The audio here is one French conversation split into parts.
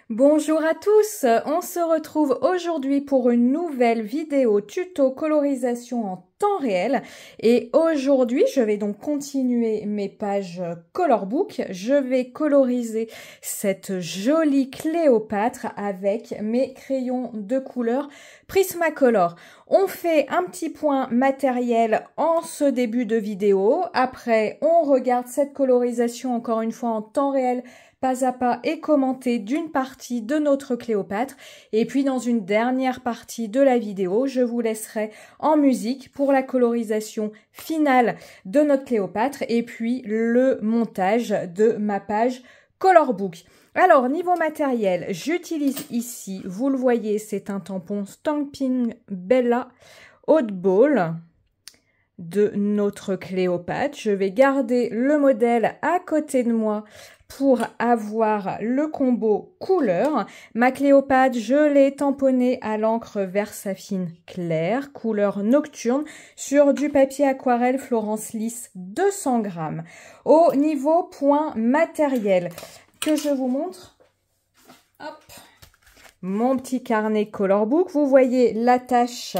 Bonjour à tous, on se retrouve aujourd'hui pour une nouvelle vidéo tuto colorisation en temps réel et aujourd'hui je vais donc continuer mes pages Colorbook. Je vais coloriser cette jolie Cléopâtre avec mes crayons de couleur Prismacolor. On fait un petit point matériel en ce début de vidéo, après on regarde cette colorisation encore une fois en temps réel pas à pas et commenter d'une partie de notre Cléopâtre. Et puis dans une dernière partie de la vidéo, je vous laisserai en musique pour la colorisation finale de notre Cléopâtre et puis le montage de ma page Colorbook. Alors, niveau matériel, j'utilise ici, vous le voyez, c'est un tampon Stampin' Bella Oddball de notre Cléopâtre. Je vais garder le modèle à côté de moi pour avoir le combo couleur. Ma Cléopâtre, je l'ai tamponnée à l'encre Versafine claire, couleur nocturne, sur du papier aquarelle Florence Lys 200 grammes. Au niveau point matériel, que je vous montre, hop, mon petit carnet Colorbook. Vous voyez l'attache.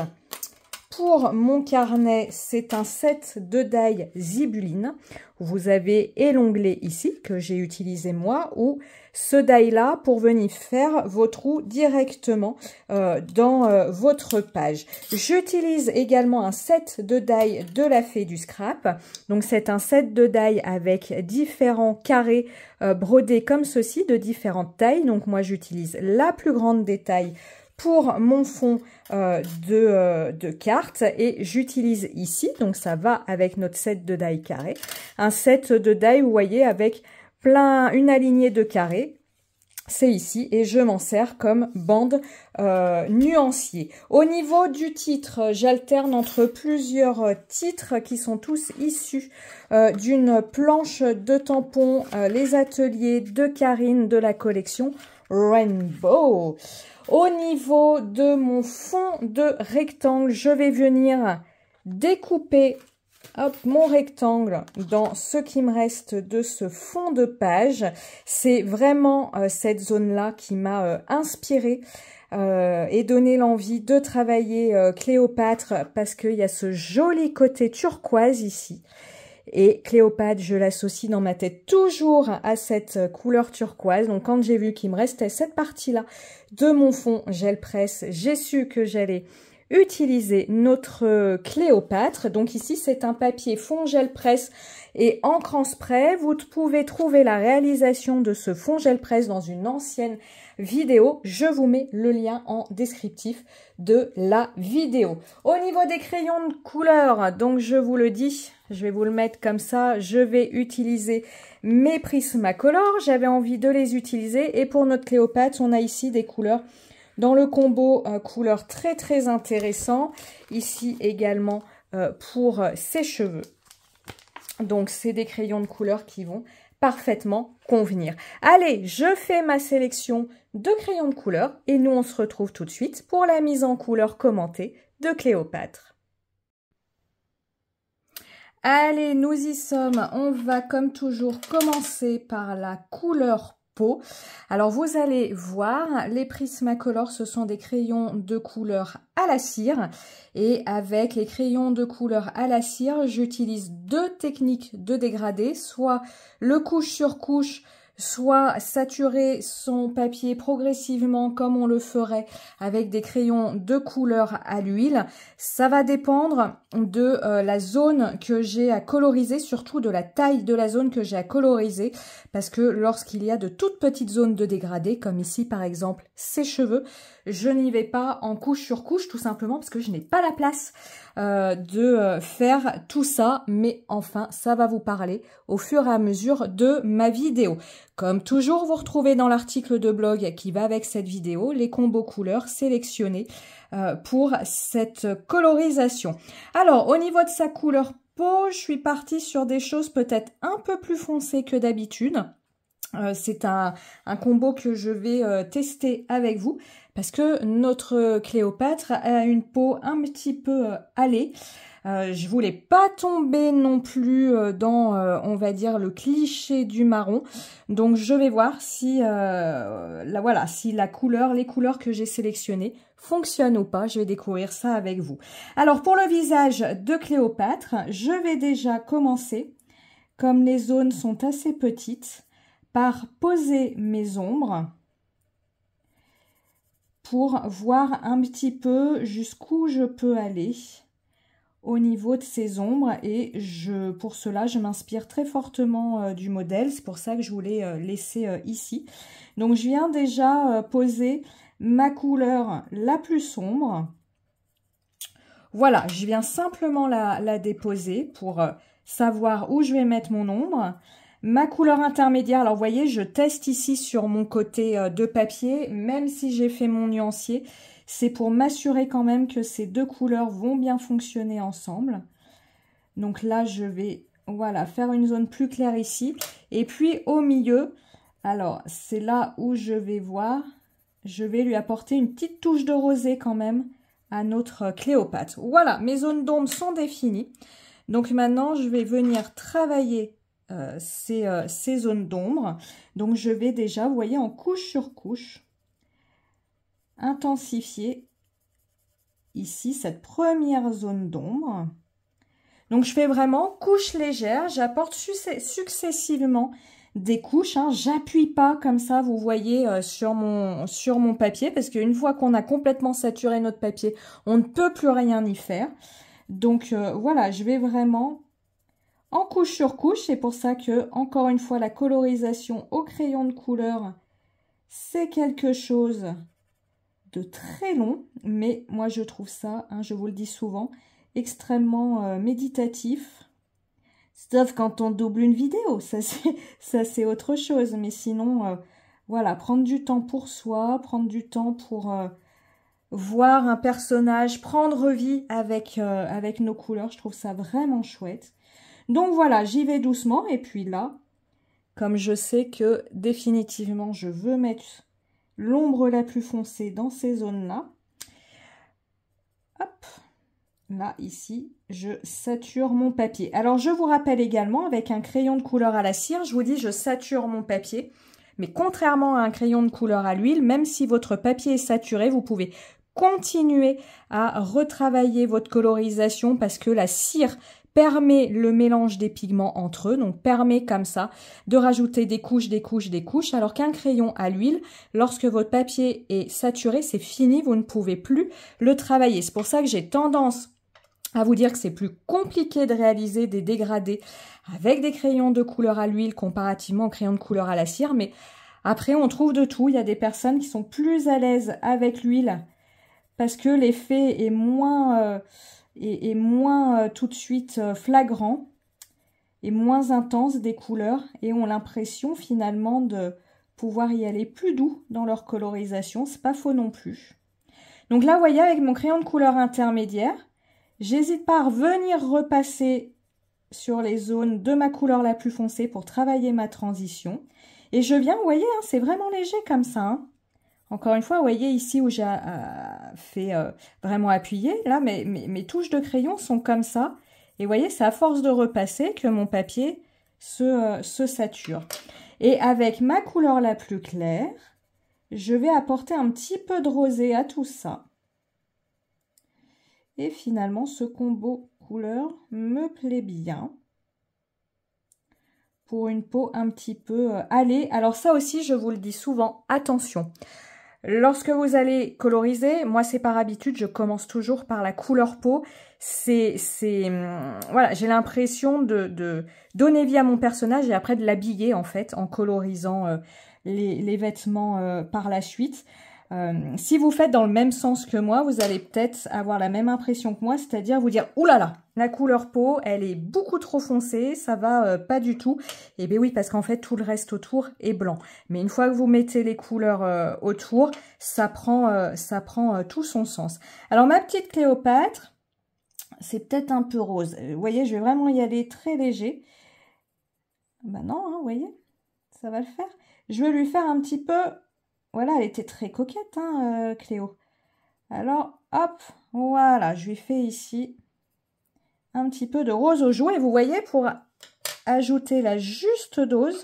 Pour mon carnet, c'est un set de die Zibuline. Vous avez et l'onglet ici que j'ai utilisé moi ou ce die là pour venir faire vos trous directement dans votre page. J'utilise également un set de die de la Fée du Scrap. Donc c'est un set de die avec différents carrés brodés comme ceci de différentes tailles. Donc moi j'utilise la plus grande des tailles pour mon fond de cartes et j'utilise ici, donc ça va avec notre set de die carré, un set de die, vous voyez, avec une alignée de carrés. C'est ici et je m'en sers comme bande nuancier. Au niveau du titre, j'alterne entre plusieurs titres qui sont tous issus d'une planche de tampons, les ateliers de Karine de la collection Rainbow. Au niveau de mon fond de rectangle, je vais venir découper mon rectangle dans ce qui me reste de ce fond de page. C'est vraiment cette zone-là qui m'a inspirée et donné l'envie de travailler Cléopâtre parce qu'il y a ce joli côté turquoise ici. Et Cléopâtre, je l'associe dans ma tête toujours à cette couleur turquoise. Donc, quand j'ai vu qu'il me restait cette partie-là de mon fond gel presse, j'ai su que j'allais utiliser notre Cléopâtre. Donc, ici, c'est un papier fond gel presse et encre en spray. Vous pouvez trouver la réalisation de ce fond gel presse dans une ancienne vidéo. Je vous mets le lien en descriptif de la vidéo. Au niveau des crayons de couleur, donc je vous le dis, je vais vous le mettre comme ça, je vais utiliser mes Prismacolor. J'avais envie de les utiliser et pour notre Cléopâtre, on a ici des couleurs dans le combo couleur très intéressant. Ici également pour ses cheveux. Donc c'est des crayons de couleur qui vont parfaitement convenir. Allez, je fais ma sélection de crayons de couleur et nous on se retrouve tout de suite pour la mise en couleur commentée de Cléopâtre. Allez, nous y sommes. On va comme toujours commencer par la couleur peau. Alors vous allez voir, les Prismacolor, ce sont des crayons de couleur à la cire. Et avec les crayons de couleur à la cire, j'utilise deux techniques de dégradé, soit le couche sur couche, soit saturer son papier progressivement comme on le ferait avec des crayons de couleur à l'huile. Ça va dépendre de la zone que j'ai à coloriser, surtout de la taille de la zone que j'ai à coloriser, parce que lorsqu'il y a de toutes petites zones de dégradé, comme ici par exemple ses cheveux, je n'y vais pas en couche sur couche, tout simplement parce que je n'ai pas la place de faire tout ça, mais enfin ça va vous parler au fur et à mesure de ma vidéo. Comme toujours, vous retrouvez dans l'article de blog qui va avec cette vidéo les combos couleurs sélectionnés pour cette colorisation. Alors, au niveau de sa couleur peau, je suis partie sur des choses peut-être un peu plus foncées que d'habitude. C'est un combo que je vais tester avec vous parce que notre Cléopâtre a une peau un petit peu hâlée. Je voulais pas tomber non plus dans, on va dire, le cliché du marron. Donc, je vais voir si, voilà, si la couleur, les couleurs que j'ai sélectionnées fonctionnent ou pas. Je vais découvrir ça avec vous. Alors, pour le visage de Cléopâtre, je vais déjà commencer, comme les zones sont assez petites, par poser mes ombres pour voir un petit peu jusqu'où je peux aller au niveau de ces ombres, et pour cela je m'inspire très fortement du modèle. C'est pour ça que je voulais laisser ici. Donc je viens déjà poser ma couleur la plus sombre. Voilà, je viens simplement la déposer pour savoir où je vais mettre mon ombre. Ma couleur intermédiaire, alors vous voyez, je teste ici sur mon côté de papier, même si j'ai fait mon nuancier. C'est pour m'assurer quand même que ces deux couleurs vont bien fonctionner ensemble. Donc là, je vais, voilà, faire une zone plus claire ici. Et puis au milieu, alors c'est là où je vais voir, je vais lui apporter une petite touche de rosé quand même à notre Cléopâtre. Voilà, mes zones d'ombre sont définies. Donc maintenant, je vais venir travailler ces zones d'ombre. Donc je vais déjà, vous voyez, en couche sur couche, intensifier ici cette première zone d'ombre. Donc je fais vraiment couche légère, j'apporte successivement des couches, hein. J'appuie pas comme ça, vous voyez, sur mon papier, parce qu'une fois qu'on a complètement saturé notre papier, on ne peut plus rien y faire. Donc voilà, je vais vraiment en couche sur couche. C'est pour ça que, encore une fois, la colorisation au crayon de couleur, c'est quelque chose de très long, mais moi je trouve ça, hein, je vous le dis souvent, extrêmement méditatif. Sauf quand on double une vidéo, ça c'est autre chose. Mais sinon, voilà, prendre du temps pour soi, prendre du temps pour voir un personnage, prendre vie avec nos couleurs, je trouve ça vraiment chouette. Donc voilà, j'y vais doucement. Et puis là, comme je sais que définitivement je veux mettre l'ombre la plus foncée dans ces zones-là, hop, là, ici, je sature mon papier. Alors, je vous rappelle également, avec un crayon de couleur à la cire, je vous dis, je sature mon papier. Mais contrairement à un crayon de couleur à l'huile, même si votre papier est saturé, vous pouvez continuer à retravailler votre colorisation parce que la cire permet le mélange des pigments entre eux, donc permet comme ça de rajouter des couches, des couches, des couches, alors qu'un crayon à l'huile, lorsque votre papier est saturé, c'est fini, vous ne pouvez plus le travailler. C'est pour ça que j'ai tendance à vous dire que c'est plus compliqué de réaliser des dégradés avec des crayons de couleur à l'huile comparativement aux crayons de couleur à la cire, mais après on trouve de tout. Il y a des personnes qui sont plus à l'aise avec l'huile parce que l'effet est moins tout de suite flagrant et moins intense des couleurs et ont l'impression finalement de pouvoir y aller plus doux dans leur colorisation. C'est pas faux non plus. Donc là, vous voyez, avec mon crayon de couleur intermédiaire, j'hésite pas à revenir repasser sur les zones de ma couleur la plus foncée pour travailler ma transition. Et je viens, vous voyez, hein, c'est vraiment léger comme ça. Hein. Encore une fois, vous voyez ici où j'ai fait vraiment appuyer. Là, mes touches de crayon sont comme ça. Et vous voyez, c'est à force de repasser que mon papier se sature. Et avec ma couleur la plus claire, je vais apporter un petit peu de rosé à tout ça. Et finalement, ce combo couleur me plaît bien. Pour une peau un petit peu allée. Alors ça aussi, je vous le dis souvent, attention. Lorsque vous allez coloriser, moi c'est par habitude, je commence toujours par la couleur peau. Voilà, j'ai l'impression de donner vie à mon personnage et après de l'habiller en fait en colorisant les vêtements par la suite. Si vous faites dans le même sens que moi, vous allez peut-être avoir la même impression que moi, c'est-à-dire vous dire « Ouh là là, la couleur peau, elle est beaucoup trop foncée, ça va pas du tout. » Et bien oui, parce qu'en fait, tout le reste autour est blanc. Mais une fois que vous mettez les couleurs autour, ça prend tout son sens. Alors, ma petite Cléopâtre, c'est peut-être un peu rose. Vous voyez, je vais vraiment y aller très léger. Ben non, hein, vous voyez, ça va le faire. Je vais lui faire un petit peu... Voilà, elle était très coquette, hein, Cléo. Alors, hop, voilà, je lui fais ici un petit peu de rose au jour. Et vous voyez, pour ajouter la juste dose,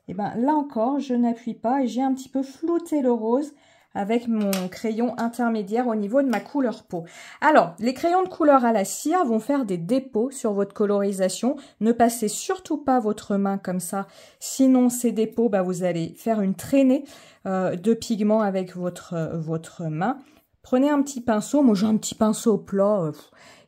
et ben là encore, je n'appuie pas et j'ai un petit peu flouté le rose avec mon crayon intermédiaire au niveau de ma couleur peau. Alors, les crayons de couleur à la cire vont faire des dépôts sur votre colorisation. Ne passez surtout pas votre main comme ça. Sinon, ces dépôts, bah, vous allez faire une traînée de pigments avec votre main. Prenez un petit pinceau. Moi, j'ai un petit pinceau plat.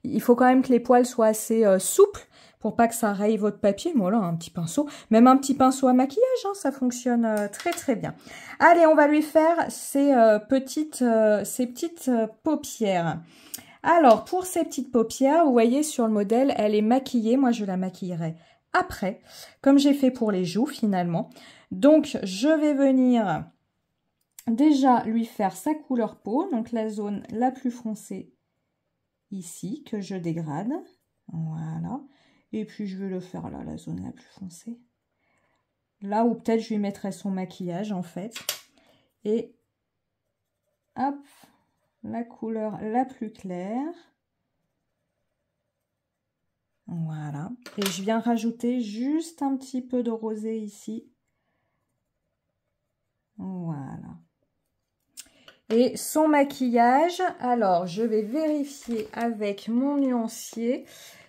Il faut quand même que les poils soient assez souples pour pas que ça raye votre papier. Voilà, un petit pinceau. Même un petit pinceau à maquillage, hein, ça fonctionne très très bien. Allez, on va lui faire ces petites paupières. Alors, pour ces petites paupières, vous voyez sur le modèle, elle est maquillée. Moi, je la maquillerai après, comme j'ai fait pour les joues finalement. Donc, je vais venir déjà lui faire sa couleur peau. Donc, la zone la plus foncée ici, que je dégrade. Voilà. Et puis, je vais le faire là, la zone la plus foncée. Là où peut-être je lui mettrai son maquillage, en fait. Et, hop, la couleur la plus claire. Voilà. Et je viens rajouter juste un petit peu de rosé ici. Voilà. Et son maquillage, alors, je vais vérifier avec mon nuancier.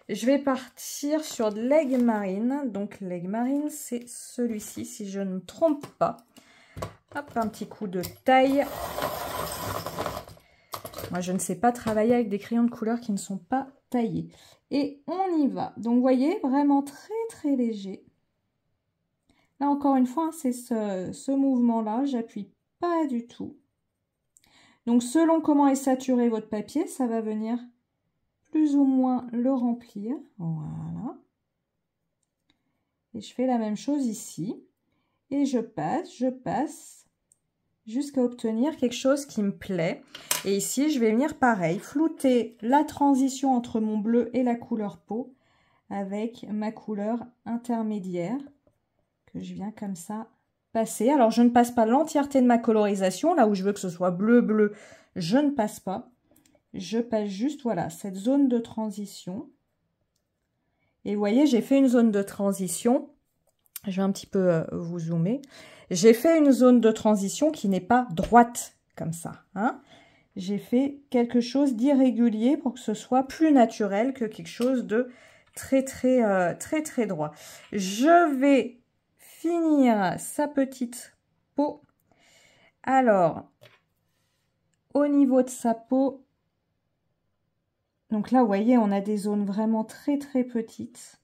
Je vais partir sur de l'aigle marine. Donc, l'aigle marine, c'est celui-ci, si je ne me trompe pas. Hop, un petit coup de taille. Moi, je ne sais pas travailler avec des crayons de couleur qui ne sont pas taillés. Et on y va. Donc, vous voyez, vraiment très, très léger. Là, encore une fois, c'est ce mouvement-là. J'appuie pas du tout. Donc, selon comment est saturé votre papier, ça va venir plus ou moins le remplir. Voilà. Et je fais la même chose ici. Et je passe jusqu'à obtenir quelque chose qui me plaît. Et ici, je vais venir pareil, flouter la transition entre mon bleu et la couleur peau avec ma couleur intermédiaire que je viens comme ça passer. Alors, je ne passe pas l'entièreté de ma colorisation. Là où je veux que ce soit bleu, je ne passe pas. Je passe juste, voilà, cette zone de transition. Et vous voyez, j'ai fait une zone de transition. Je vais un petit peu vous zoomer. J'ai fait une zone de transition qui n'est pas droite, comme ça. Hein. J'ai fait quelque chose d'irrégulier pour que ce soit plus naturel que quelque chose de très droit. Je vais finir sa petite peau. Alors, au niveau de sa peau, donc là, vous voyez, on a des zones vraiment très petites.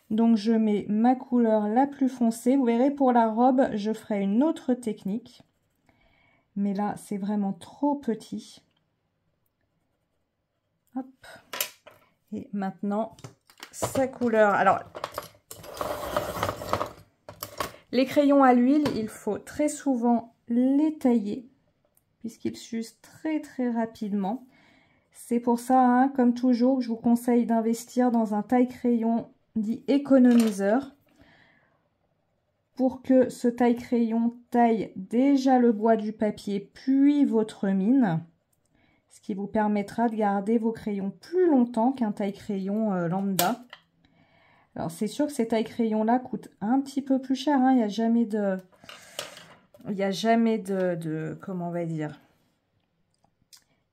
Donc, je mets ma couleur la plus foncée. Vous verrez, pour la robe, je ferai une autre technique. Mais là, c'est vraiment trop petit. Hop. Et maintenant, sa couleur. Alors, les crayons à l'huile, il faut très souvent les tailler, puisqu'ils s'usent très rapidement. C'est pour ça, hein, comme toujours, que je vous conseille d'investir dans un taille-crayon dit économiseur, pour que ce taille-crayon taille déjà le bois du papier, puis votre mine, ce qui vous permettra de garder vos crayons plus longtemps qu'un taille-crayon lambda. Alors, c'est sûr que ces taille-crayons-là coûtent un petit peu plus cher, hein, il n'y a jamais de, comment on va dire,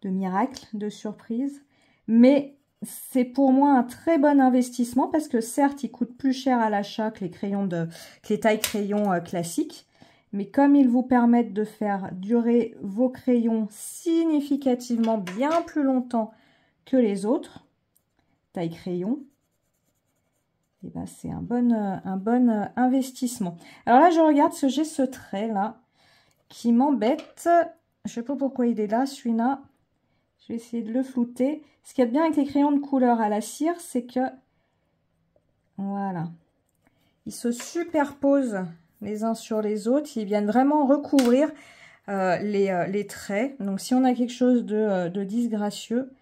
de miracle, de surprise, mais c'est pour moi un très bon investissement parce que certes, il coûte plus cher à l'achat que les taille-crayons classiques, mais comme ils vous permettent de faire durer vos crayons significativement bien plus longtemps que les autres taille-crayons, et ben c'est un bon investissement. Alors là, je regarde j'ai ce trait là qui m'embête. Je sais pas pourquoi il est là, celui-là. Je vais essayer de le flouter. Ce qu'il y a de bien avec les crayons de couleur à la cire, c'est que, voilà, ils se superposent les uns sur les autres. Ils viennent vraiment recouvrir les traits. Donc, si on a quelque chose de disgracieux,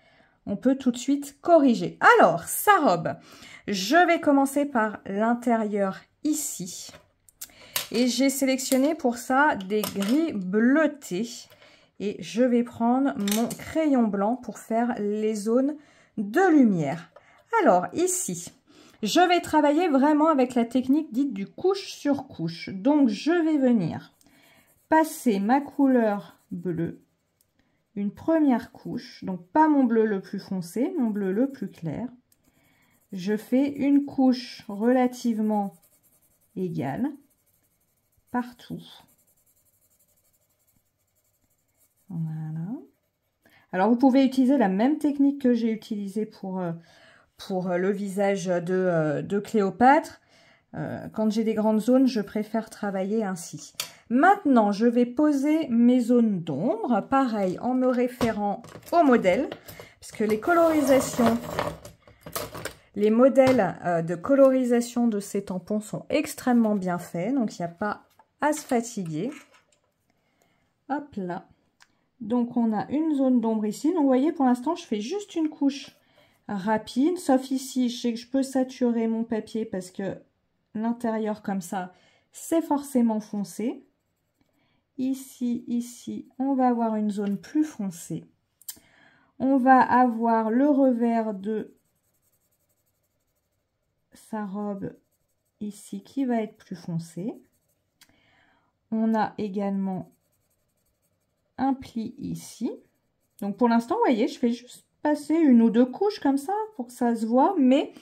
on peut tout de suite corriger. Alors, sa robe. Je vais commencer par l'intérieur ici. Et j'ai sélectionné pour ça des gris bleutés. Et je vais prendre mon crayon blanc pour faire les zones de lumière. Alors, ici, je vais travailler vraiment avec la technique dite du couche sur couche. Donc, je vais venir passer ma couleur bleue, une première couche, donc pas mon bleu le plus foncé, mon bleu le plus clair. Je fais une couche relativement égale partout. Voilà. Alors, vous pouvez utiliser la même technique que j'ai utilisée pour le visage de Cléopâtre. Quand j'ai des grandes zones, je préfère travailler ainsi. Maintenant, je vais poser mes zones d'ombre, pareil, en me référant au modèle, parce que les colorisations, les modèles de colorisation de ces tampons sont extrêmement bien faits, donc il n'y a pas à se fatiguer. Hop là. Donc, on a une zone d'ombre ici. Donc, vous voyez, pour l'instant, je fais juste une couche rapide. Sauf ici, je sais que je peux saturer mon papier parce que l'intérieur, comme ça, c'est forcément foncé. Ici, on va avoir une zone plus foncée. On va avoir le revers de sa robe ici qui va être plus foncé. On a également un pli ici. Donc pour l'instant, vous voyez, je fais juste passer une ou deux couches comme ça pour que ça se voit, mais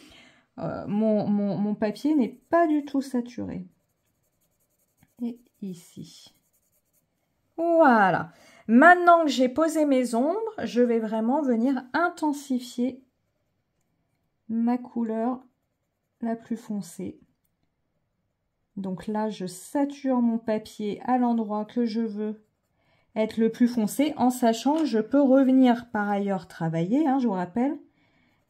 mon papier n'est pas du tout saturé. Et ici. Voilà. Maintenant que j'ai posé mes ombres, je vais vraiment venir intensifier ma couleur la plus foncée. Donc là, je sature mon papier à l'endroit que je veux être le plus foncé, en sachant que je peux revenir par ailleurs travailler, hein, je vous rappelle,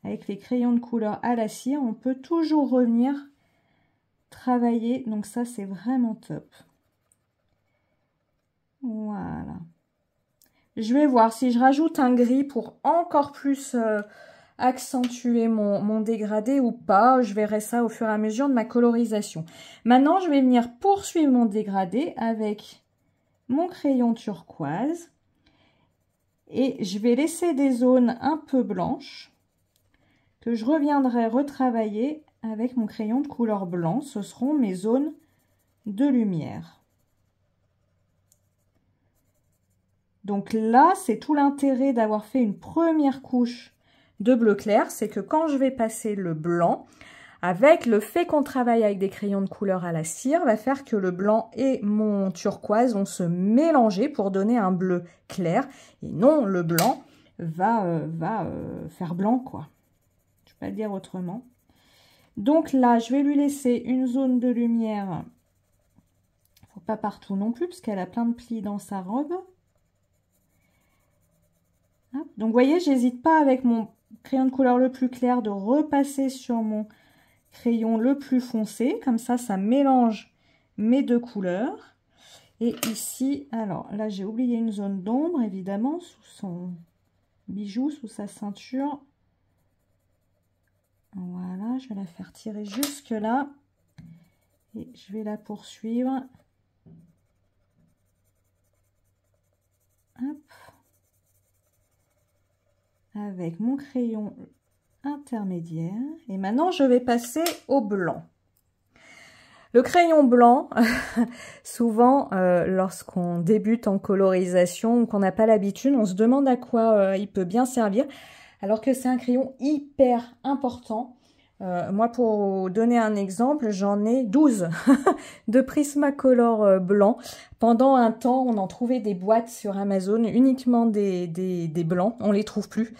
avec les crayons de couleur à la cire, on peut toujours revenir travailler, donc ça c'est vraiment top. Voilà. Je vais voir si je rajoute un gris pour encore plus accentuer mon dégradé ou pas. Je verrai ça au fur et à mesure de ma colorisation. Maintenant, je vais venir poursuivre mon dégradé avec mon crayon turquoise et je vais laisser des zones un peu blanches que je reviendrai retravailler avec mon crayon de couleur blanc. Ce seront mes zones de lumière. Donc là, c'est tout l'intérêt d'avoir fait une première couche de bleu clair, c'est que quand je vais passer le blanc, avec le fait qu'on travaille avec des crayons de couleur à la cire, va faire que le blanc et mon turquoise vont se mélanger pour donner un bleu clair. Et non, le blanc va faire blanc, quoi. Je ne peux pas le dire autrement. Donc là, je vais lui laisser une zone de lumière. Il ne faut pas partout non plus, parce qu'elle a plein de plis dans sa robe. Hop. Donc, vous voyez, j'hésite pas avec mon crayon de couleur le plus clair de repasser sur mon crayon le plus foncé, comme ça mélange mes deux couleurs. Et ici, alors là j'ai oublié une zone d'ombre évidemment sous son bijou, sous sa ceinture. Voilà, je vais la faire tirer jusque là et je vais la poursuivre. Hop. Avec mon crayon intermédiaire. Et maintenant, je vais passer au blanc. Le crayon blanc, souvent, lorsqu'on débute en colorisation ou qu'on n'a pas l'habitude, on se demande à quoi il peut bien servir, alors que c'est un crayon hyper important. Moi, pour donner un exemple, j'en ai 12 de Prismacolor blanc. Pendant un temps, on en trouvait des boîtes sur Amazon, uniquement des blancs. On les trouve plus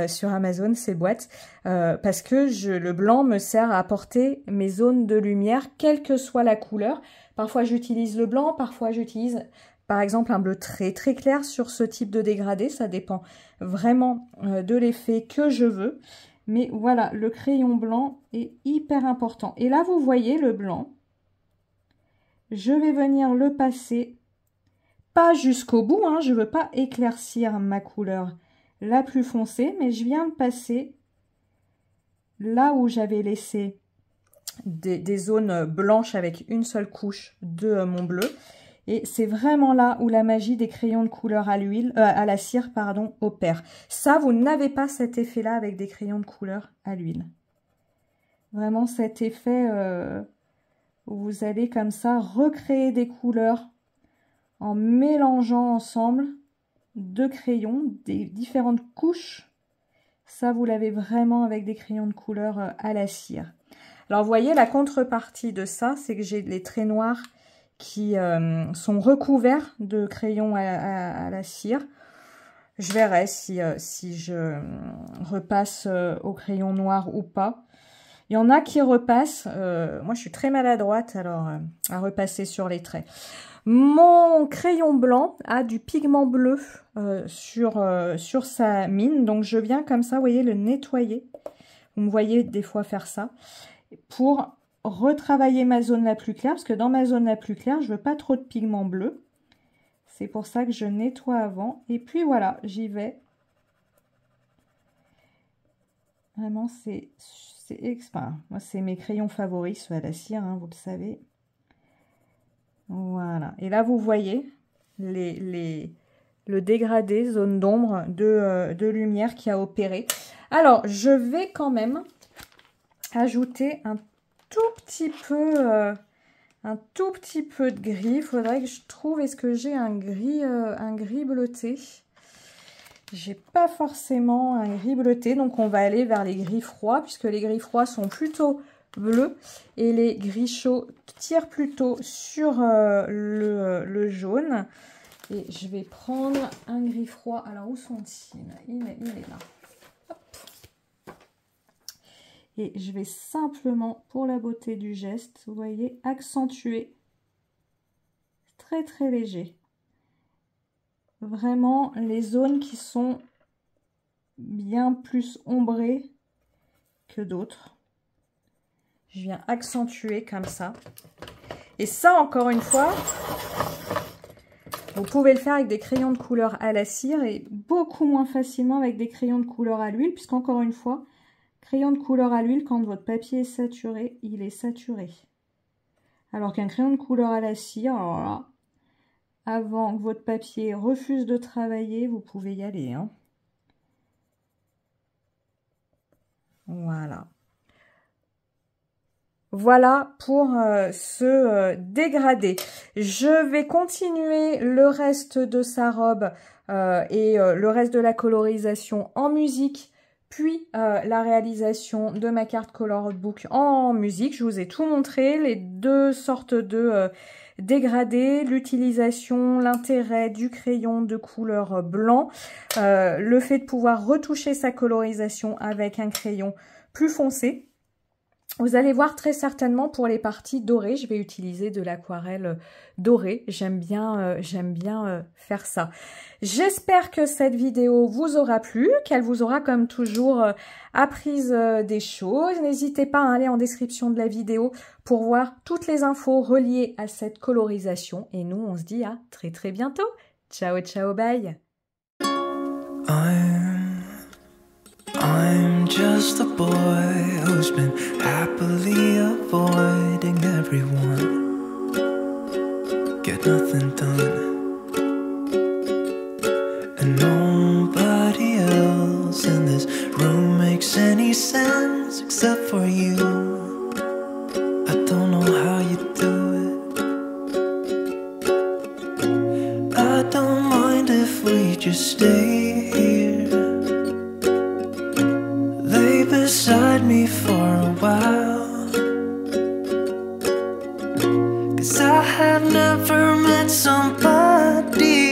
sur Amazon, ces boîtes, parce que le blanc me sert à apporter mes zones de lumière, quelle que soit la couleur. Parfois, j'utilise le blanc, parfois, j'utilise par exemple un bleu très très clair sur ce type de dégradé. Ça dépend vraiment de l'effet que je veux. Mais voilà, le crayon blanc est hyper important. Et là, vous voyez le blanc. Je vais venir le passer, pas jusqu'au bout, hein, je ne veux pas éclaircir ma couleur la plus foncée, mais je viens de passer là où j'avais laissé des zones blanches avec une seule couche de mon bleu. Et c'est vraiment là où la magie des crayons de couleur à l'huile, à la cire, pardon, opère. Ça, vous n'avez pas cet effet-là avec des crayons de couleur à l'huile. Vraiment cet effet où vous allez comme ça recréer des couleurs en mélangeant ensemble deux crayons, des différentes couches. Ça, vous l'avez vraiment avec des crayons de couleur à la cire. Alors, vous voyez, la contrepartie de ça, c'est que j'ai les traits noirs qui sont recouverts de crayons à la cire. Je verrai si je repasse au crayon noir ou pas. Il y en a qui repassent. Moi, je suis très maladroite alors à repasser sur les traits. Mon crayon blanc a du pigment bleu sur sa mine. Donc, je viens comme ça, vous voyez, le nettoyer. Vous me voyez des fois faire ça. Pour retravailler ma zone la plus claire, parce que dans ma zone la plus claire, je veux pas trop de pigment bleu. C'est pour ça que je nettoie avant. Et puis voilà, j'y vais. Vraiment, moi, c'est mes crayons favoris, ceux à la cire, hein, vous le savez. Voilà. Et là, vous voyez le dégradé, zone d'ombre de lumière qui a opéré. Alors, je vais quand même ajouter un tout petit peu de gris. Il faudrait que je trouve, est-ce que j'ai un gris bleuté? J'ai pas forcément un gris bleuté, donc on va aller vers les gris froids, puisque les gris froids sont plutôt bleus et les gris chauds tirent plutôt sur le jaune. Et je vais prendre un gris froid. Alors, où sont-ils? Il est là. Et je vais simplement, pour la beauté du geste, vous voyez, accentuer. Très très léger. Vraiment les zones qui sont bien plus ombrées que d'autres. Je viens accentuer comme ça. Et ça, encore une fois, vous pouvez le faire avec des crayons de couleur à la cire et beaucoup moins facilement avec des crayons de couleur à l'huile, puisqu'encore une fois, crayon de couleur à l'huile, quand votre papier est saturé, il est saturé. Alors qu'un crayon de couleur à la cire, alors là, avant que votre papier refuse de travailler, vous pouvez y aller, hein. Voilà. Voilà pour ce dégradé. Je vais continuer le reste de sa robe et le reste de la colorisation en musique, puis la réalisation de ma carte Color Book en musique. Je vous ai tout montré, les deux sortes de dégradés, l'utilisation, l'intérêt du crayon de couleur blanc, le fait de pouvoir retoucher sa colorisation avec un crayon plus foncé. Vous allez voir très certainement pour les parties dorées, je vais utiliser de l'aquarelle dorée. J'aime bien faire ça. J'espère que cette vidéo vous aura plu, qu'elle vous aura comme toujours apprise des choses. N'hésitez pas à aller en description de la vidéo pour voir toutes les infos reliées à cette colorisation. Et nous, on se dit à très très bientôt. Ciao, ciao, bye. I'm just a boy who's been happily avoiding everyone. Get nothing done. And nobody else in this room makes any sense except for you. I don't know how you do it. I don't mind if we just stay here. Beside me for a while, 'cause I have never met somebody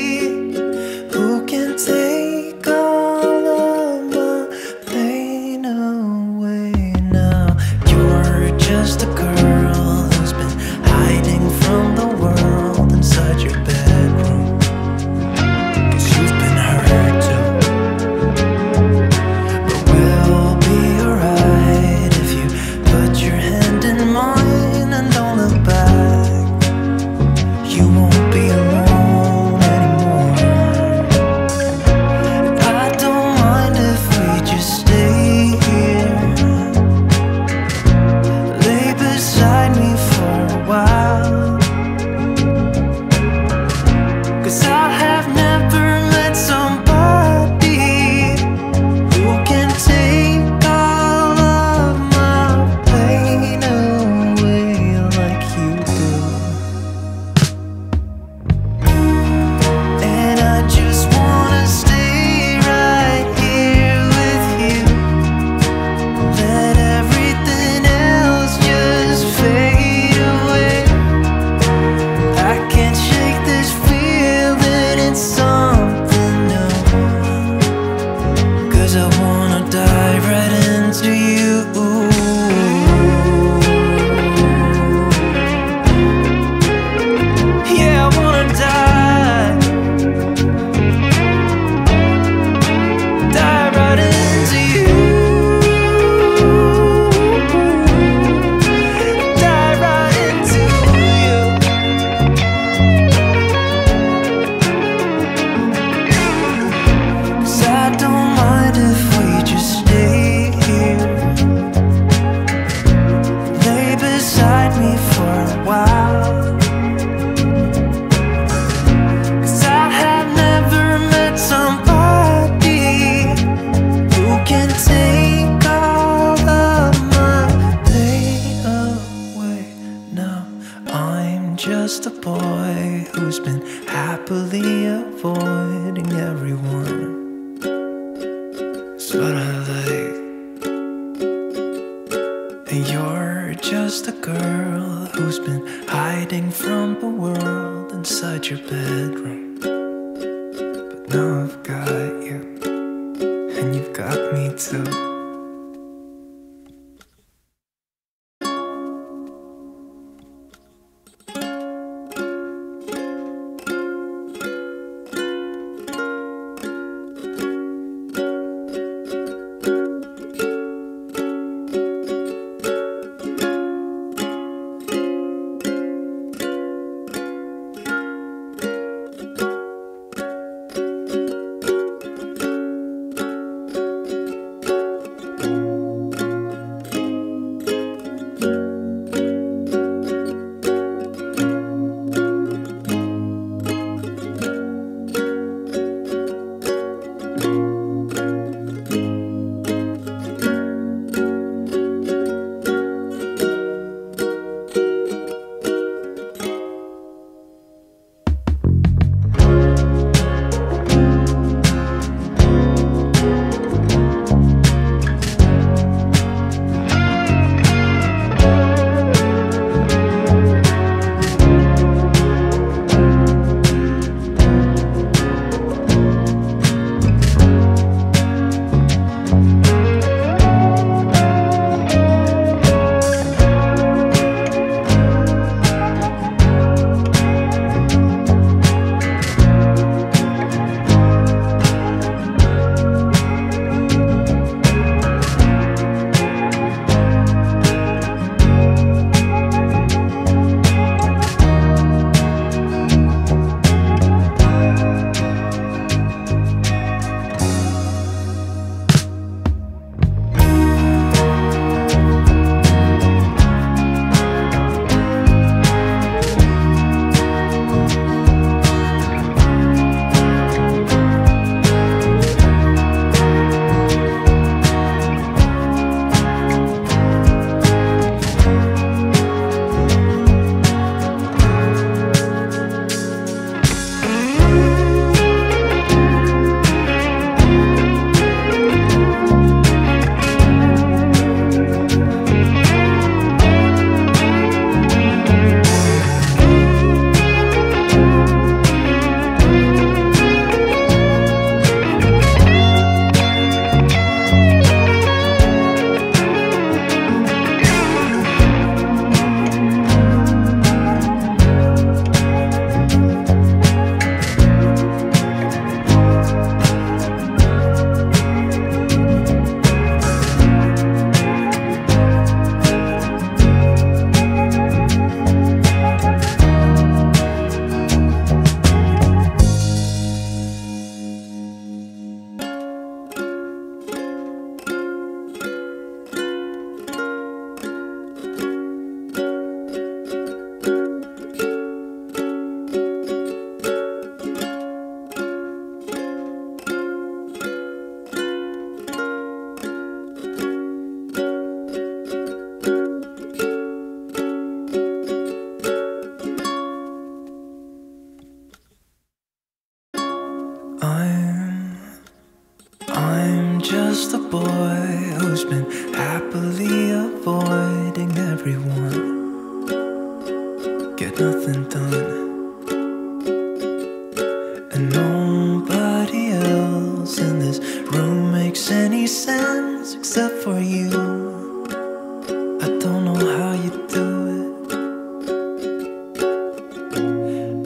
who can take all of my pain away now. You're just a girl who's been hiding from the world inside your bedroom, 'cause you've been hurt too. But we'll be alright if you put happily avoiding everyone. It's what I like. And you're just a girl who's been hiding from the world inside your bedroom. But now I've got you, and you've got me too. I'm just a boy who's been happily avoiding everyone. Get nothing done, and nobody else in this room makes any sense except for you. I don't know how you do it.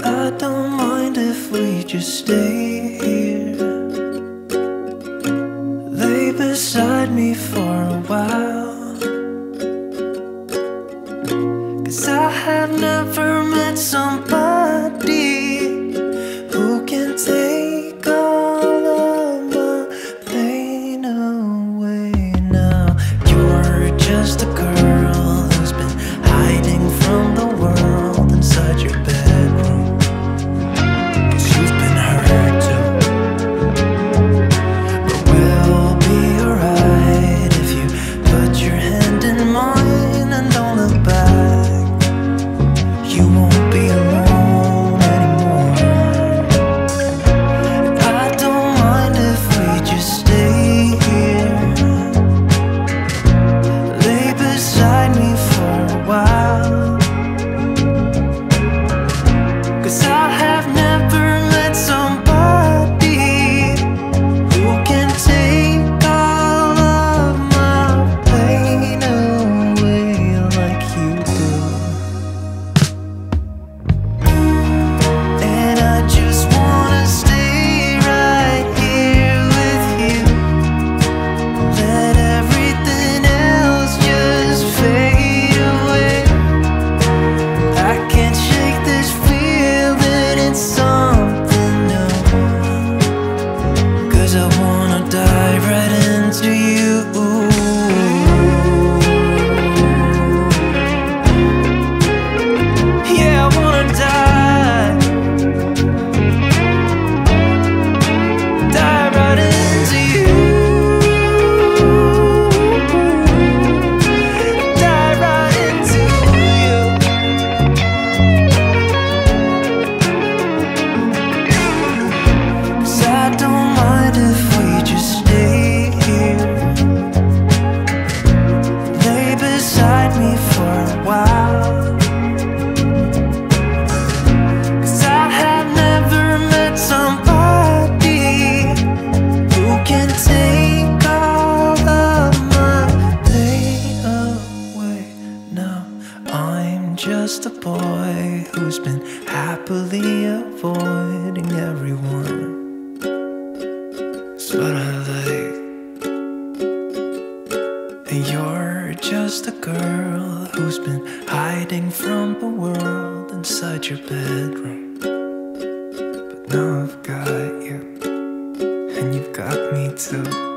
I don't mind if we just stay here, lay beside me for a while, 'cause I have never met somebody who can take all of my pain away. Now you're just a girl who's been hiding from the world inside your bedroom, 'cause you've been hurt too. got me too.